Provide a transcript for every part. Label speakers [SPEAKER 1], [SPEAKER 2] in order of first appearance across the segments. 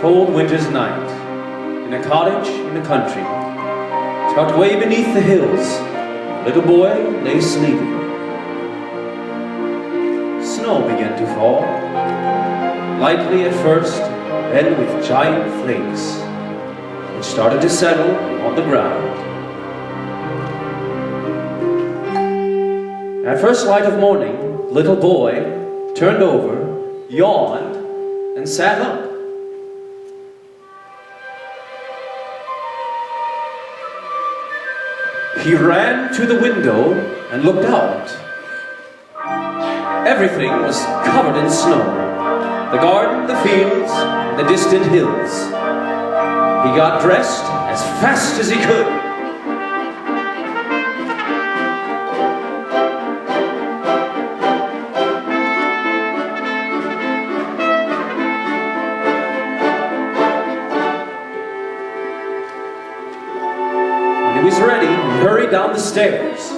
[SPEAKER 1] cold winter's night, in a cottage in the country, tucked way beneath the hills, a little boy lay sleeping. Snow began to fall, lightly at first, then with giant flakes, which started to settle on the ground. At first light of morning, the little boy turned over, yawned, and sat up. He ran to the window and looked out. Everything was covered in snow. The garden, the fields, the distant hills. He got dressed as fast as he could. When he was ready, he hurried down the stairs.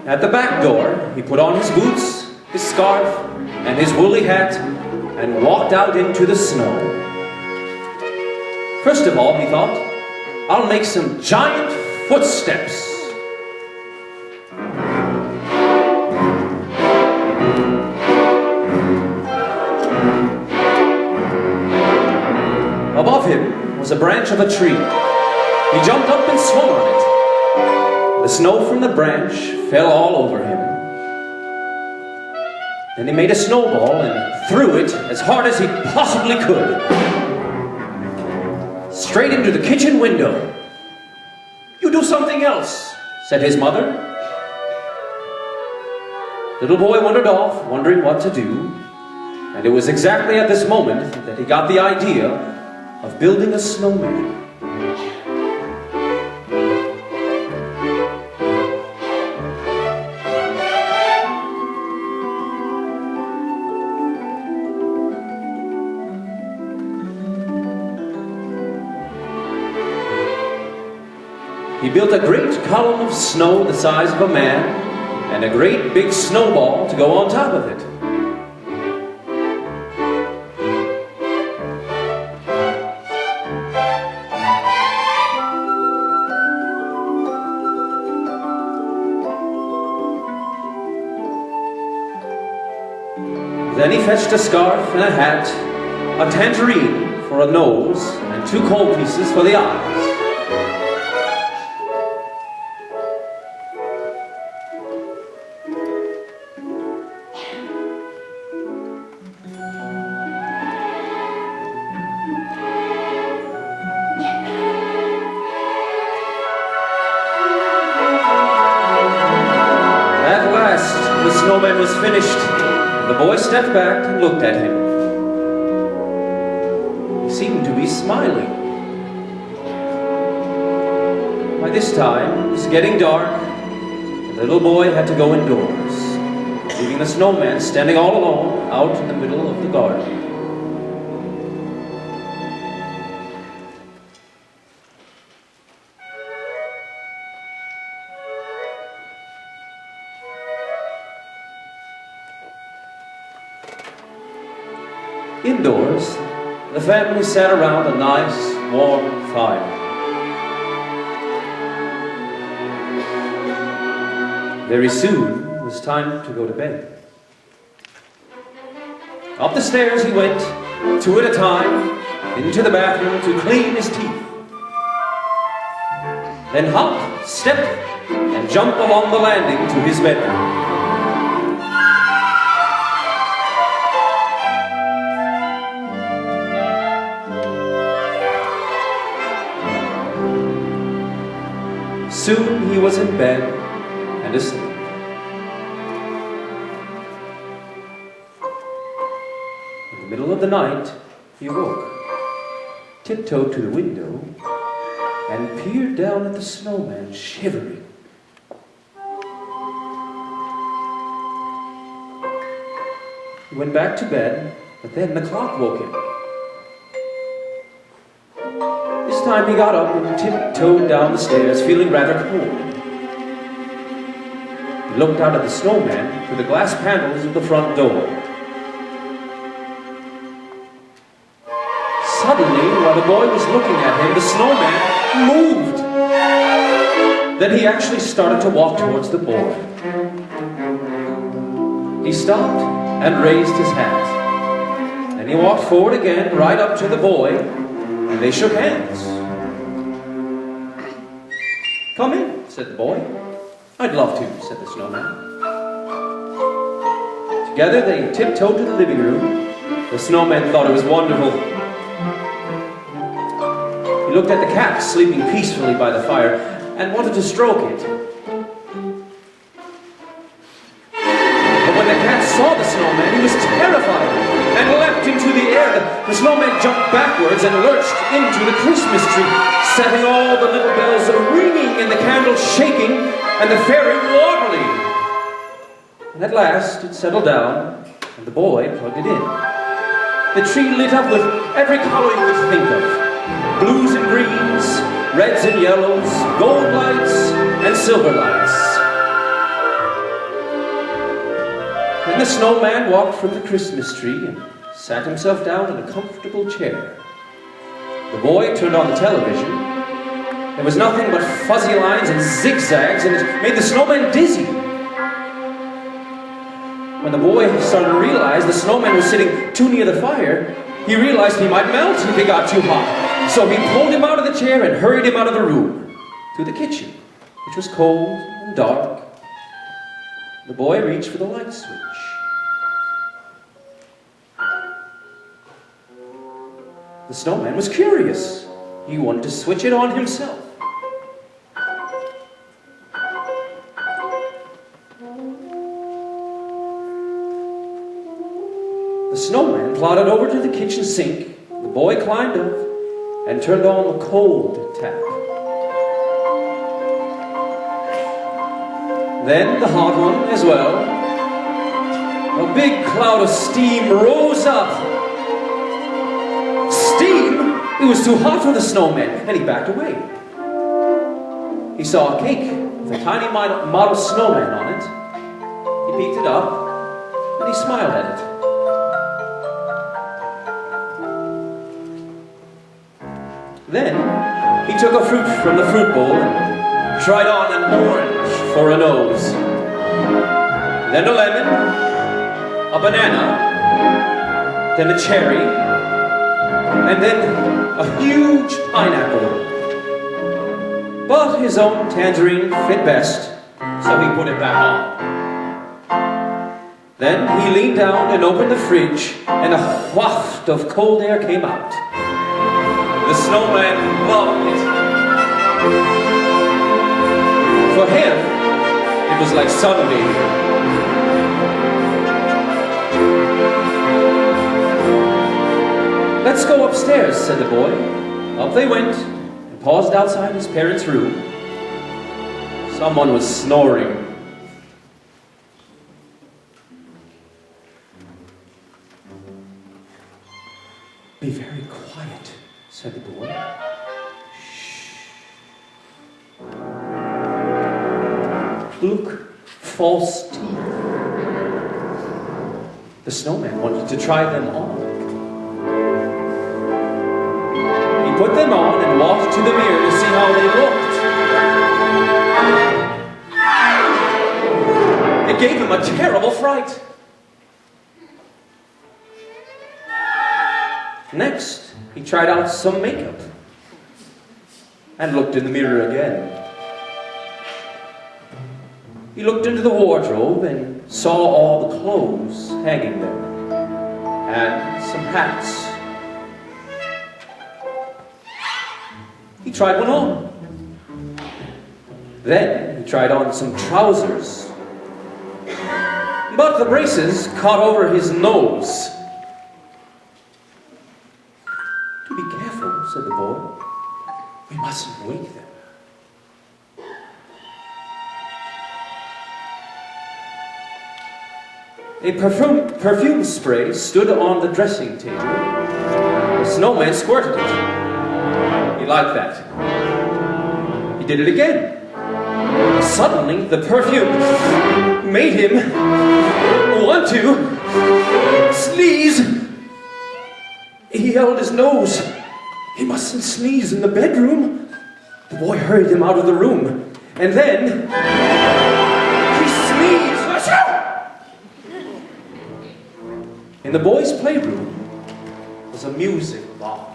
[SPEAKER 1] At the back door, he put on his boots, his scarf, and his woolly hat, and walked out into the snow. First of all, he thought, I'll make some giant footsteps. Above him was a branch of a tree. He jumped up and swung on it. The snow from the branch fell all over him. Then he made a snowball and threw it as hard as he possibly could. Straight into the kitchen window. "You do something else," said his mother. Little boy wandered off, wondering what to do. And it was exactly at this moment that he got the idea of building a snowman. He built a great column of snow the size of a man, and a great big snowball to go on top of it. Then he fetched a scarf and a hat, a tangerine for a nose, and 2 cold pieces for the eyes. At last, the snowman was finished. The boy stepped back and looked at him. He seemed to be smiling. By this time, it was getting dark, and the little boy had to go indoors, leaving the snowman standing all alone out in the middle of the garden. Indoors, the family sat around a nice, warm fire. Very soon, it was time to go to bed. Up the stairs he went, 2 at a time, into the bathroom to clean his teeth. Then hop, step, and jump along the landing to his bedroom. Soon he was in bed and asleep. In the middle of the night, he awoke, tiptoed to the window, and peered down at the snowman, shivering. He went back to bed, but then the clock woke him. This time he got up and tiptoed down the stairs, feeling rather cold. He looked out at the snowman through the glass panels of the front door. Suddenly, while the boy was looking at him, the snowman moved. Then he actually started to walk towards the boy. He stopped and raised his hat. Then he walked forward again, right up to the boy, and they shook hands. "Come in," said the boy. "I'd love to," said the snowman. Together they tiptoed to the living room. The snowman thought it was wonderful. He looked at the cat sleeping peacefully by the fire and wanted to stroke it. But when the cat saw the snowman, he was terrified and leapt into the air. The snowman jumped backwards and lurched into the Christmas tree, setting all the little bells ringing and the candles shaking and the fairy warbling. And at last it settled down and the boy plugged it in. The tree lit up with every color you could think of. Blues and greens, reds and yellows, gold lights and silver lights. Then the snowman walked from the Christmas tree and sat himself down in a comfortable chair. The boy turned on the television. There was nothing but fuzzy lines and zigzags, and it made the snowman dizzy. When the boy started to realize the snowman was sitting too near the fire, he realized he might melt if he got too hot. So he pulled him out of the chair and hurried him out of the room, to the kitchen, which was cold and dark. The boy reached for the light switch. The snowman was curious. He wanted to switch it on himself. The snowman plodded over to the kitchen sink. The boy climbed up and turned on the cold tap. Then the hot one as well. A big cloud of steam rose up. Steam? It was too hot for the snowman, and he backed away. He saw a cake with a tiny model snowman on it. He picked it up, and he smiled at it. Then he took a fruit from the fruit bowl and tried on an orange for a nose. Then a lemon, a banana, then a cherry, and then a huge pineapple. But his own tangerine fit best, so he put it back on. Then he leaned down and opened the fridge, and a waft of cold air came out. The snowman loved it. For him, it was like sunbathing. "Let's go upstairs," said the boy. Up they went and paused outside his parents' room. Someone was snoring. "Be very quiet," said the boy. "Shh. Look, false teeth." The snowman wanted to try them on. He put them on and walked to the mirror to see how they looked. It gave him a terrible fright. Next, he tried out some makeup and looked in the mirror again. He looked into the wardrobe and saw all the clothes hanging there and some hats. He tried one on. Then he tried on some trousers. But the braces caught over his nose. "Be careful," said the boy. "We mustn't wake them." A perfume spray stood on the dressing table. The snowman squirted it. He like that. He did it again. Suddenly, the perfume made him want to sneeze. He held his nose. He mustn't sneeze in the bedroom. The boy hurried him out of the room. And then he sneezed. In the boys' playroom was a music box.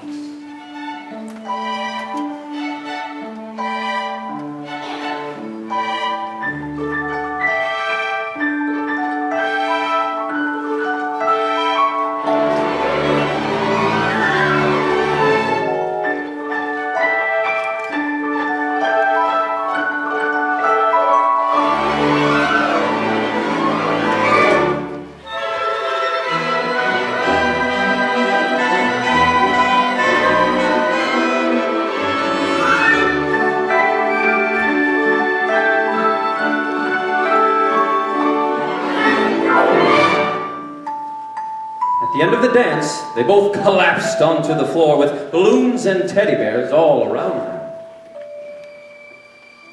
[SPEAKER 1] At the end of the dance, they both collapsed onto the floor with balloons and teddy bears all around them.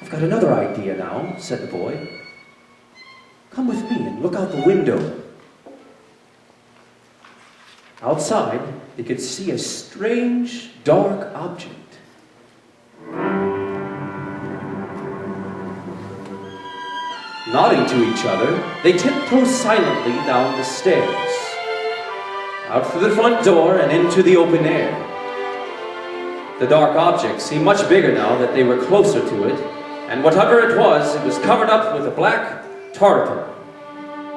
[SPEAKER 1] "I've got another idea now," said the boy. "Come with me and look out the window." Outside, they could see a strange, dark object. Nodding to each other, they tiptoed silently down the stairs, out through the front door and into the open air. The dark object seemed much bigger now that they were closer to it, and whatever it was covered up with a black tartar.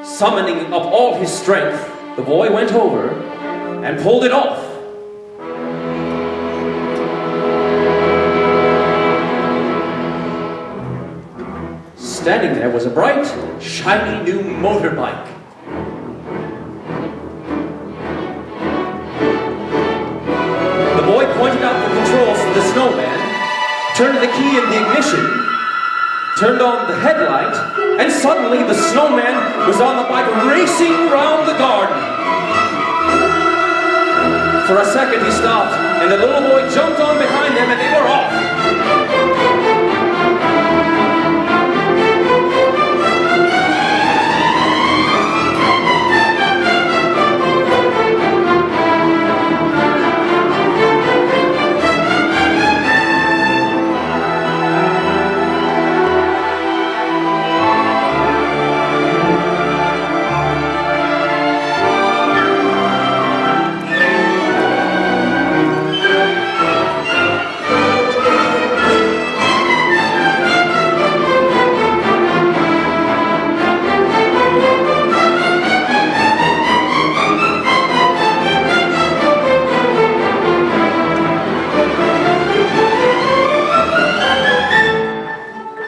[SPEAKER 1] Summoning up all his strength, the boy went over and pulled it off. Standing there was a bright, shiny new motorbike. The boy pointed out the controls to the Snowman, turned the key in the ignition, turned on the headlight, and suddenly the Snowman was on the bike racing round the garden. For a second he stopped, and the little boy jumped on behind them and they were off.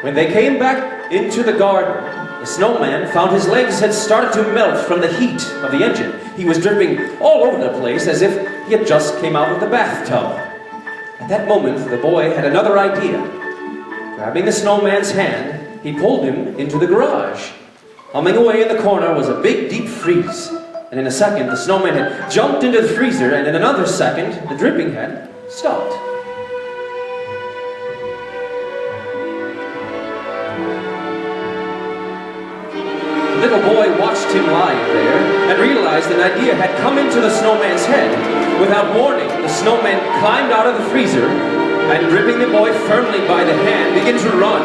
[SPEAKER 1] When they came back into the garden, the Snowman found his legs had started to melt from the heat of the engine. He was dripping all over the place as if he had just came out of the bathtub. At that moment, the boy had another idea. Grabbing the Snowman's hand, he pulled him into the garage. Humming away in the corner was a big, deep freeze. And in a second, the Snowman had jumped into the freezer, and in another second, the dripping had stopped. The little boy watched him lying there and realized an idea had come into the Snowman's head. Without warning, the Snowman climbed out of the freezer and, gripping the boy firmly by the hand, began to run.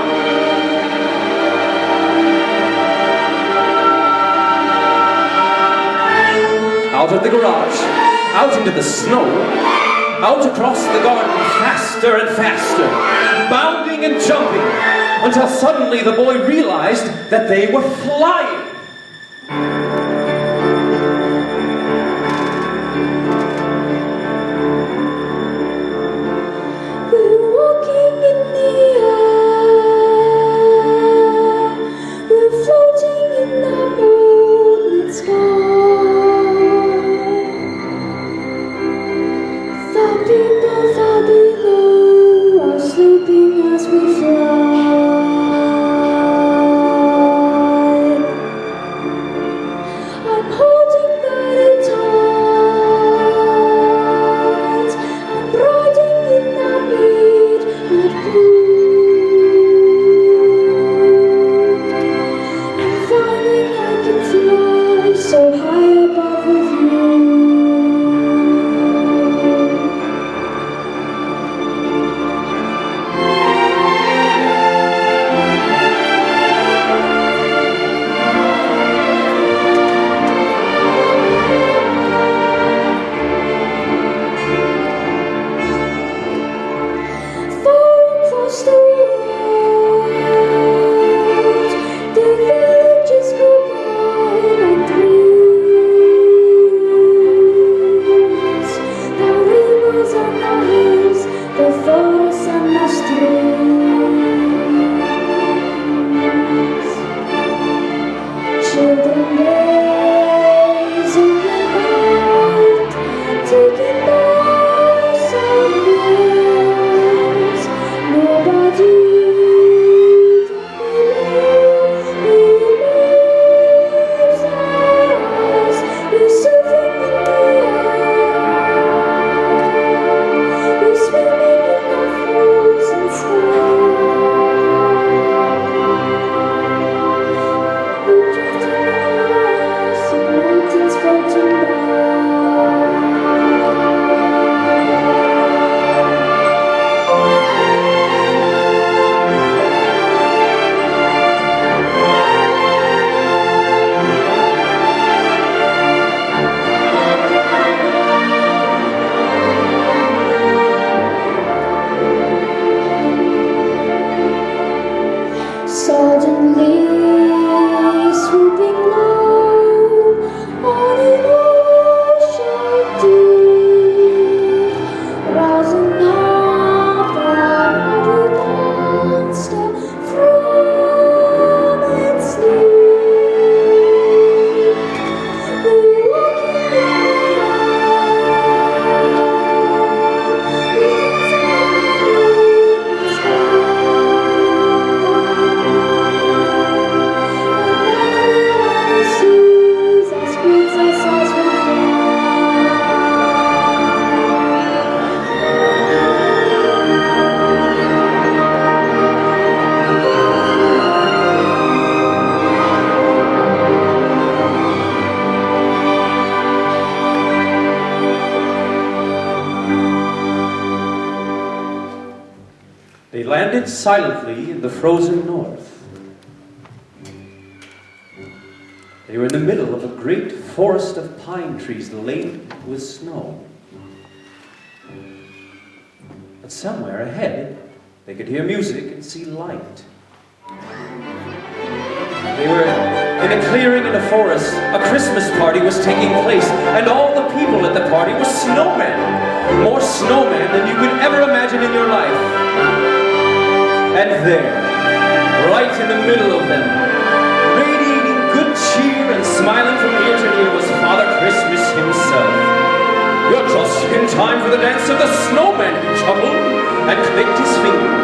[SPEAKER 1] Out of the garage, out into the snow, out across the garden, faster and faster, bounding and jumping, until suddenly the boy realized that they were flying.
[SPEAKER 2] We're walking in the air, we're floating in the moonlit sky. Far below, are sleeping as we fly.
[SPEAKER 1] landed silently in the frozen north. They were in the middle of a great forest of pine trees laden with snow. But somewhere ahead, they could hear music and see light. They were in a clearing in the forest. A Christmas party was taking place, and all the people at the party were snowmen. More snowmen than you could ever imagine in your life. And there, right in the middle of them, radiating good cheer and smiling from ear to ear, was Father Christmas himself. "You're just in time for the dance of the snowman," he chuckled and clicked his fingers.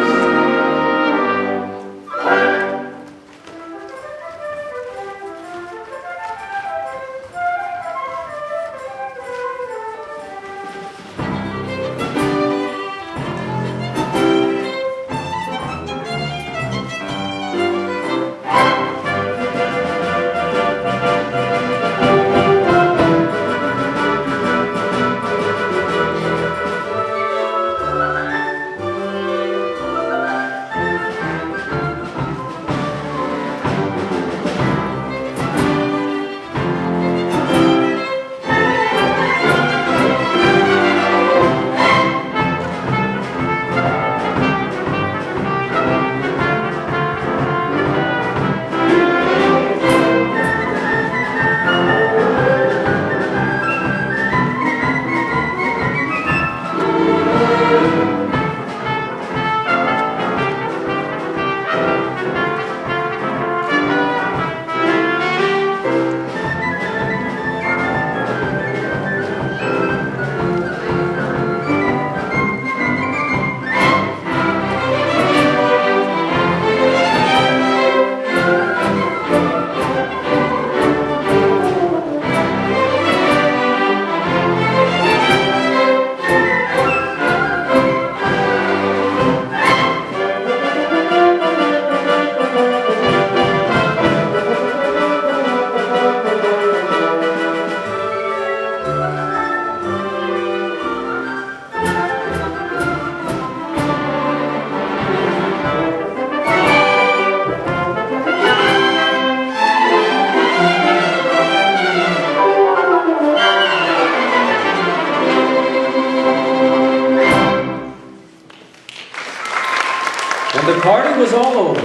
[SPEAKER 1] The party was all over.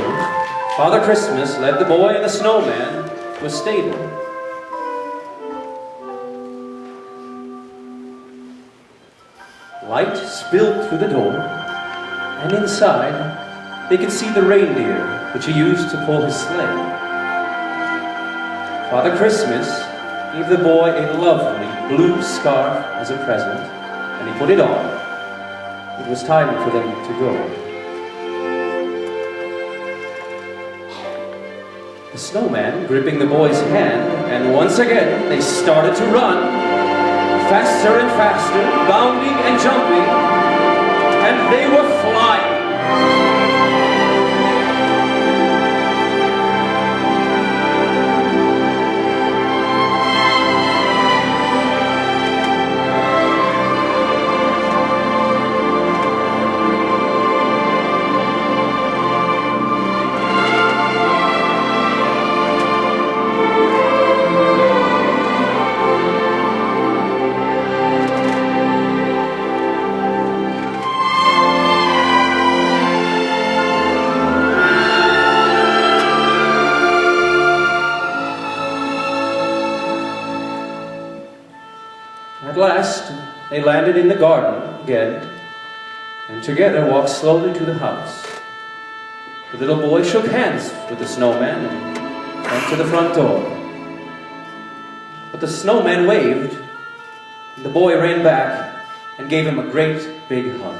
[SPEAKER 1] Father Christmas led the boy and the snowman to a stable. Light spilled through the door, and inside they could see the reindeer which he used to pull his sleigh. Father Christmas gave the boy a lovely blue scarf as a present, and he put it on. It was time for them to go. The snowman gripping the boy's hand, and once again they started to run, faster and faster, bounding and jumping, and they were flying. At last, they landed in the garden again, and together walked slowly to the house. The little boy shook hands with the snowman and went to the front door. But the snowman waved, and the boy ran back and gave him a great big hug.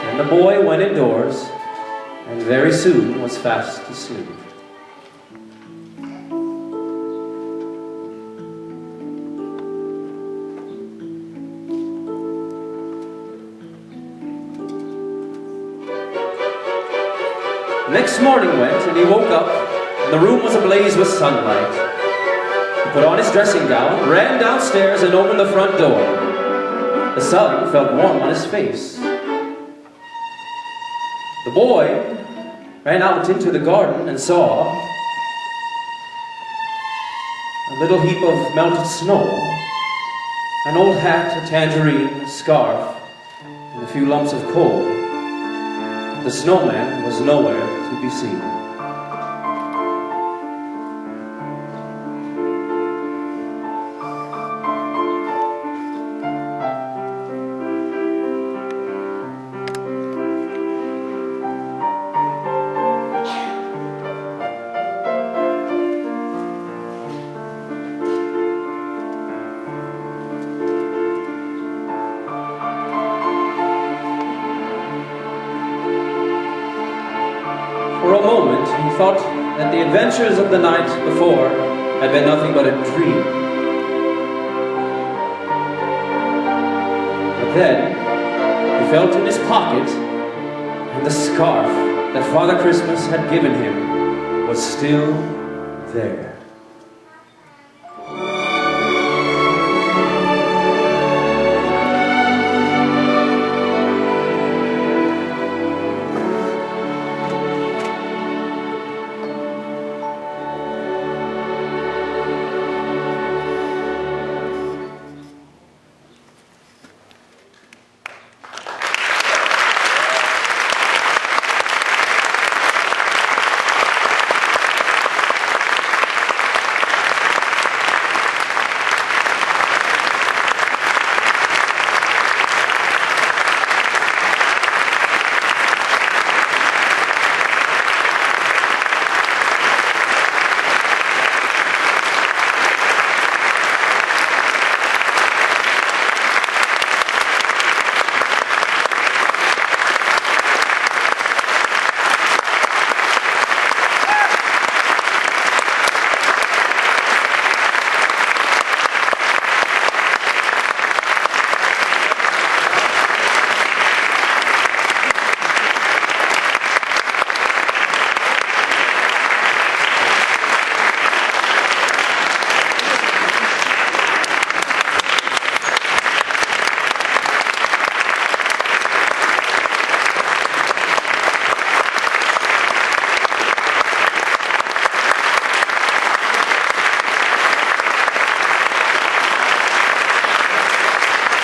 [SPEAKER 1] And the boy went indoors, and very soon was fast asleep. Next morning went, and he woke up, and the room was ablaze with sunlight. put on his dressing gown, ran downstairs and opened the front door. The sun felt warm on his face. The boy ran out into the garden and saw a little heap of melted snow, an old hat, a tangerine, a scarf, and a few lumps of coal. The snowman was nowhere to be seen. For a moment, he thought that the adventures of the night before had been nothing but a dream. But then, he felt in his pocket, and the scarf that Father Christmas had given him was still there.